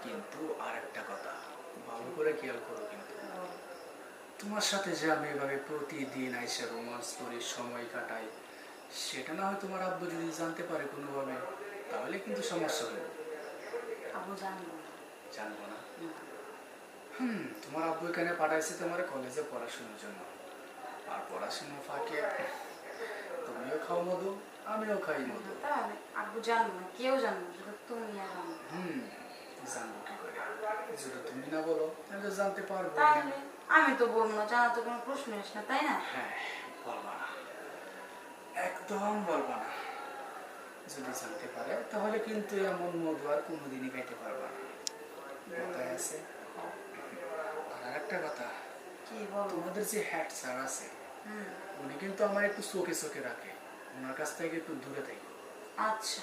কিন্তু আর একটা কথা ভালো করে খেয়াল করো, কিন্তু তোমার সাথে যে আমি এভাবে প্রতিদিন আইসা রোমান্স করি, সময় কাটাই, সেটা না হয় তোমার আব্বু যদি জানতে পারে কোনোভাবে, তাহলে কিন্তু সমস্যা হবে। আব্বু জানবো না। জানবো না? তোমার আব্বু এখানে পাঠাইছে তোমার কলেজে পড়াশোনার জন্য, আর পড়াশোনার ফাঁকে তুমিও খাও মধু, আমিও খাই মধু। তাহলে আব্বু জানবো না, কেউ জানবো না, শুধু তুমি আর আমি। জানবো কি করে? যদি তুমি না বলো তাহলে জানতে পারবো না। তাহলে আমি তো বলবো না, জানা তো কোনো প্রশ্ন আসে না, তাই না? হ্যাঁ, বলবা না, একদম বলবা না। যদি জানতে পারে তাহলে কিন্তু এমন মধু আর কোনোদিনই খাইতে পারবা না, কথায় আছে। আর একটা কথা, কি বলো? তোমাদের যে হেড স্যার আছে, উনি কিন্তু আমার একটু চোখে চোখে রাখে, ওনার কাছ থেকে একটু দূরে থাকি। আচ্ছা।